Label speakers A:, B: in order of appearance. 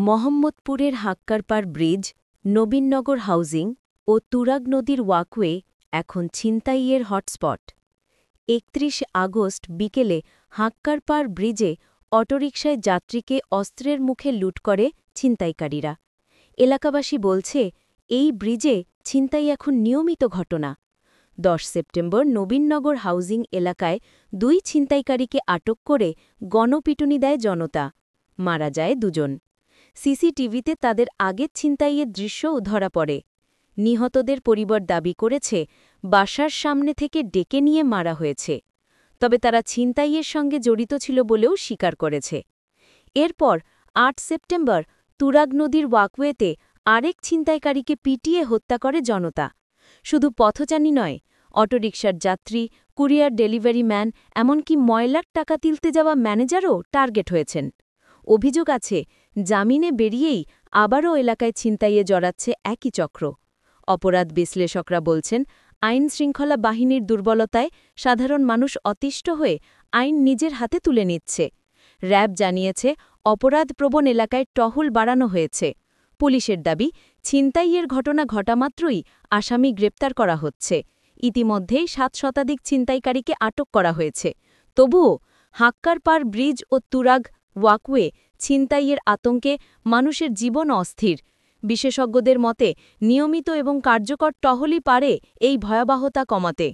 A: মোহাম্মদপুরের হাক্কারপাড় bridge, নবীননগর housing ও তুরাগ নদীর walkway এখন ছিনতাইয়ের হটস্পট। ৩১ আগস্ট বিকেলে হাক্কারপাড় ব্রিজে অটোরিকশায় যাত্রীকে অস্ত্রের মুখে লুট করে ছিনতাইকারীরা। এলাকাবাসী বলছে, এই ব্রিজে ছিনতাই এখন নিয়মিত ঘটনা। ১০ সেপ্টেম্বর নবীননগর হাউজিং এলাকায় ২ ছিনতাইকারীকে আটক করে গণপিটুনি দেয় জনতা। মারা যায় ২ জন। সিসিটিভিতে তাদের আগের ছিনতাইয়ের দৃশ্যও ধরা পড়ে। নিহতদের পরিবার দাবি করেছে, বাসার সামনে থেকে ডেকে নিয়ে মারা হয়েছে। তবে তারা ছিনতাইয়ের সঙ্গে জড়িত ছিল বলেও স্বীকার করেছে। এরপর ৮ সেপ্টেম্বর তুরাগ নদীর ওয়াকওয়েতে আরেক ছিনতাইকারীকে পিটিয়ে হত্যা করে জনতা। শুধু পথচারী নয়, অটোরিকশার যাত্রী, কুরিয়ার ডেলিভারি ম্যান, এমনকি ময়লার টাকা তুলতে যাওয়া ম্যানেজারও টার্গেট হয়েছেন। অভিযোগ আছে, জামিনে বেরিয়েই আবারও এলাকায় ছিনতাইয়ে জড়াচ্ছে একই চক্র। অপরাধ বিশ্লেষকরা বলছেন, আইন-শৃঙ্খলা বাহিনীর দুর্বলতায় সাধারণ মানুষ অতিষ্ঠ হয়ে আইন নিজের হাতে তুলে নিচ্ছে। র‍্যাব জানিয়েছে, অপরাধপ্রবণ এলাকায় টহল বাড়ানো হয়েছে। পুলিশের দাবি, ছিনতাইয়ের ঘটনা ঘটামাত্রই আসামি গ্রেপ্তার করা হচ্ছে। ইতিমধ্যেই ৭ শতাধিক ছিনতাইকারীকে আটক করা হয়েছে। তবুও হাক্কারপাড় ব্রিজ ও তুরাগ ওয়াকওয়ে ছিনতাইয়ের আতঙ্কে মানুষের জীবন অস্থির। বিশেষজ্ঞদের মতে, নিয়মিত এবং কার্যকর টহলই পারে এই ভয়াবহতা কমাতে।